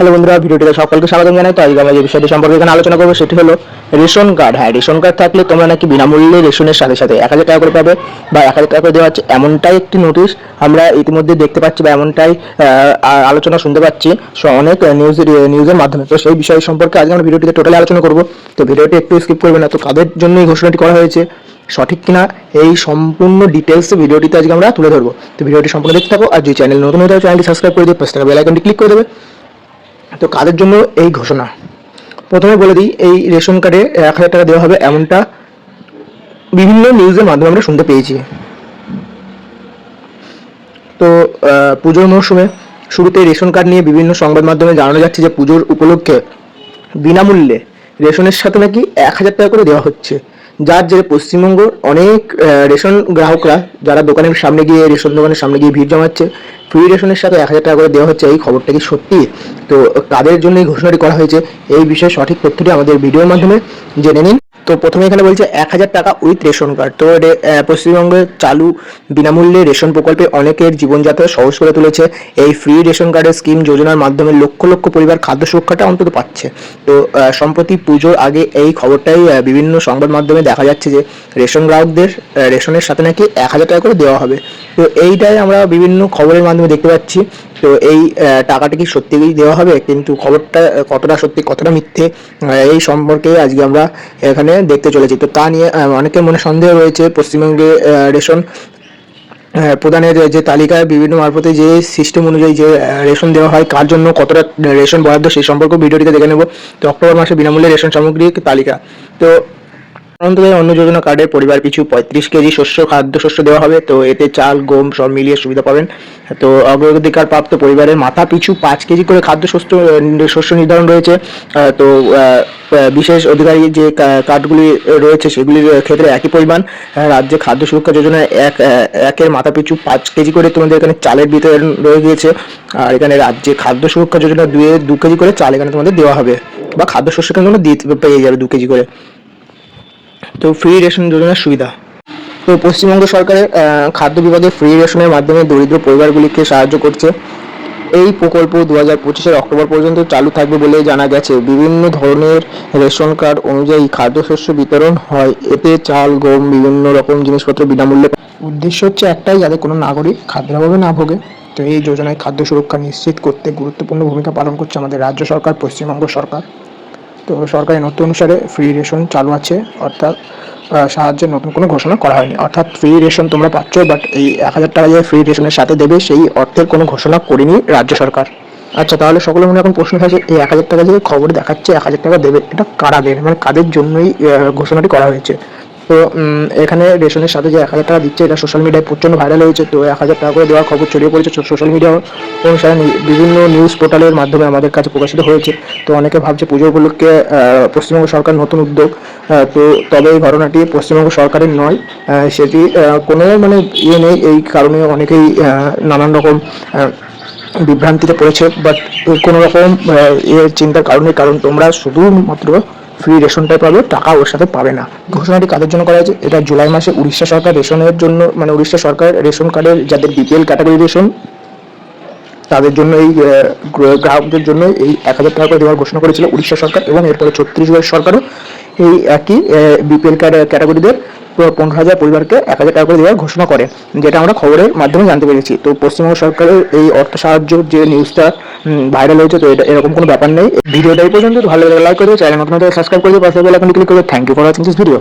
Hello বন্ধুরা, ভিডিওটিতে সকলকে স্বাগত জানাই। তো আজকে আমরা যে বিষয়টি সম্পর্কে এখানে আলোচনা করবো সেটি হলো রেশন কার্ড। হ্যাঁ, রেশন কার্ড থাকলে তোমরা নাকি বিনামূল্যে রেশনের সাথে সাথে 1000 টাকা করে পাবে বা 1000 টাকা করে দেওয়া হচ্ছে, এমনটাই একটি নোটিশ আমরা ইতিমধ্যে দেখতে পাচ্ছি বা এমনটাই আলোচনা শুনতে পাচ্ছি অনেক নিউজের মাধ্যমে। তো সেই বিষয় সম্পর্কে আজকে আমরা ভিডিওটিতে টোটালি আলোচনা করবো। তো ভিডিওটি একটু স্কিপ করবে না। তো কাদের জন্য এই ঘোষণাটি করা হয়েছে, সঠিক কিনা, এই সম্পূর্ণ ডিটেলসে ভিডিওটিতে আজকে আমরা তুলে ধরবো। তো ভিডিওটি সম্পূর্ণ দেখতে থাকো। আর যে চ্যানেল নতুন হয়ে থাকে চ্যানেলটি সাবস্ক্রাইব করে দিয়ে পাশে থাকা বেল আইকনটি ক্লিক করে দেবে। তো কাদের জন্য এই ঘোষণা, প্রথমে বলে দিই, এই রেশন কার্ডে 1000 টাকা দেওয়া হবে এমনটা বিভিন্ন নিউজের মাধ্যমে আমরা শুনতে পেয়েছি। তো পুজোর মরশুমে শুরুতে রেশন কার্ড নিয়ে বিভিন্ন সংবাদ মাধ্যমে জানানো যাচ্ছে যে পুজোর উপলক্ষে বিনামূল্যে রেশনের সাথে নাকি 1000 টাকা করে দেওয়া হচ্ছে, যার জেরে পশ্চিমবঙ্গের অনেক রেশন গ্রাহকরা যারা দোকানের সামনে গিয়ে রেশন দোকানের সামনে গিয়ে ভিড় জমাচ্ছে, ফ্রি রেশনের সাথে 1000 টাকা করে দেওয়া হচ্ছে। এই খবরটা কি সত্যি? তো কাদের জন্য এই ঘোষণাটি করা হয়েছে, এই বিষয়ে সঠিক তথ্যটি আমাদের ভিডিওর মাধ্যমে জেনে নিন। তো প্রথমে এখানে বলছে 1000 টাকা উইথ রেশন কার্ড। তো পশ্চিমবঙ্গে চালু বিনামূল্যে রেশন প্রকল্পে অনেকের জীবনযাত্রা সহজ করে তুলেছে। এই ফ্রি রেশন কার্ডের স্কিম যোজনার মাধ্যমে লক্ষ লক্ষ পরিবার খাদ্য সুরক্ষাটা অন্তত পাচ্ছে। তো সম্প্রতি পুজোর আগে এই খবরটাই বিভিন্ন সংবাদ মাধ্যমে দেখা যাচ্ছে যে রেশন গ্রাহকদের রেশনের সাথে নাকি 1000 টাকা করে দেওয়া হবে। তো এইটাই আমরা বিভিন্ন খবরের মাধ্যমে দেখতে পাচ্ছি। তো এই টাকাটা কি সত্যিই দেওয়া হবে, কিন্তু খবরটা কতটা সত্যি কতটা মিথ্যে এই সম্পর্কে আজকে আমরা এখানে দেখতে চলেছি। তো তা নিয়ে অনেকের মনে সন্দেহ রয়েছে। পশ্চিমবঙ্গে রেশন প্রদানের যে তালিকায় বিভিন্ন মারফতে যে সিস্টেম অনুযায়ী যে রেশন দেওয়া হয়, কার জন্য কতটা রেশন বরাদ্দ, সেই সম্পর্কে ভিডিওটিতে দেখে নেব। তো অক্টোবর মাসে বিনামূল্যে রেশন সামগ্রীর তালিকা। তো অন্ন যোজনা কার্ডে পরিবার পিছু 35 কেজি খাদ্যশস্য দেওয়া হবে। তো এতে চাল গম সব মিলিয়ে সুবিধা পাবেন। তো অগ্রাধিকার প্রাপ্ত পরিবারের মাথা পিছু 5 কেজি করে শস্য নির্ধারণ রয়েছে। তো বিশেষ অধিকারী যে কার্ডগুলি রয়েছে সেগুলির ক্ষেত্রে একই পরিমাণ। রাজ্যে খাদ্য সুরক্ষা যোজনায় একের মাথা পিছু 5 কেজি করে তোমাদের এখানে চালের বিতরণ রয়ে গিয়েছে। আর এখানে রাজ্যে খাদ্য সুরক্ষা যোজনা 2 কেজি করে চাল এখানে তোমাদের দেওয়া হবে, বা খাদ্যশস্য কেন্দ্র পেয়ে যাবে 2 কেজি করে। তো ফ্রি রেশন যোজনার সুবিধা। তো পশ্চিমবঙ্গ সরকারের খাদ্য বিভাগে ফ্রি রেশনের মাধ্যমে দরিদ্র পরিবারগুলিকে সাহায্য করছে। এই প্রকল্প 2025 অক্টোবর পর্যন্ত চালু থাকবে বলে জানা গেছে। বিভিন্ন ধরনের রেশন কার্ড অনুযায়ী খাদ্যশস্য বিতরণ হয়। এতে চাল গম বিভিন্ন রকম জিনিসপত্র বিনামূল্যে। উদ্দেশ্য হচ্ছে একটাই, যাতে কোনো নাগরিক খাদ্যাভাবে না ভোগে। তো এই যোজনায় খাদ্য সুরক্ষা নিশ্চিত করতে গুরুত্বপূর্ণ ভূমিকা পালন করছে আমাদের রাজ্য সরকার, পশ্চিমবঙ্গ সরকার। তো সরকারের নথি অনুসারে ফ্রি রেশন চালু আছে, অর্থাৎ সাহায্যের নতুন কোনো ঘোষণা করা হয়নি। অর্থাৎ ফ্রি রেশন তোমরা পাচ্ছ, বাট এই 1000 টাকা যে ফ্রি রেশনের সাথে দেবে সেই অর্থের কোনো ঘোষণা করেনি রাজ্য সরকার। আচ্ছা, তাহলে সকলের মনে এখন প্রশ্ন থাকে, এই 1000 টাকা যে খবরে দেখাচ্ছে 1000 টাকা দেবে, এটা কারা দেবে, মানে কাদের জন্যই ঘোষণাটি করা হয়েছে? তো এখানে রেশনের সাথে যে 1000 টাকা দিচ্ছে, এটা সোশ্যাল মিডিয়ায় প্রচণ্ড ভাইরাল হয়েছে। তো 1000 টাকা করে দেওয়ার খবর ছড়িয়ে পড়েছে সোশ্যাল মিডিয়া অনুসারে, বিভিন্ন নিউজ পোর্টালের মাধ্যমে আমাদের কাছে প্রকাশিত হয়েছে। তো অনেকে ভাবছে পুজো উপলক্ষে পশ্চিমবঙ্গ সরকার নতুন উদ্যোগ। তো তবে এই ঘটনাটি পশ্চিমবঙ্গ সরকারের নয়, সেটি কোনো মানে ইয়ে নেই। এই কারণে অনেকেই নানান রকম বিভ্রান্তিতে পড়েছে, বাট কোনো রকম চিন্তার কারণ তোমরা শুধুমাত্র ফ্রি রেশনটাই পাবে, টাকা ওর সাথে পাবে না। ঘোষণাটি কাদের জন্য করা হয়েছে? এটা জুলাই মাসে উড়িষ্যা সরকার রেশনের জন্য, মানে উড়িষ্যা সরকার রেশন কার্ডের যাদের বিপিএল ক্যাটাগরি রেশন, তাদের জন্য এই গ্রাহকদের জন্য এই 1000 টাকা করে দেওয়ার ঘোষণা করেছিল উড়িষ্যা সরকার। এবং এরপরে ছত্তিশগড় সরকারও এই একই বিপিএল ক্যাটাগরিদের 15,000 পরিবারকে 1000 টাকা করে দেওয়ার ঘোষণা করে, যেটা আমরা খবরের মাধ্যমে জানতে পেরেছি। তো পশ্চিমবঙ্গ সরকারের এই অর্থ সাহায্য যে নিউজটা ভাইরাল হয়েছে, তো এটা এরকম কোনো ব্যাপার নেই। ভিডিওটা এই পর্যন্ত ভালো লাগলে লাইক করে দেবে, চ্যানেল নতুন হলে সাবস্ক্রাইব করে দেবে, পাশে বেল আইকনটি ক্লিক করে। Thank you for watching this video.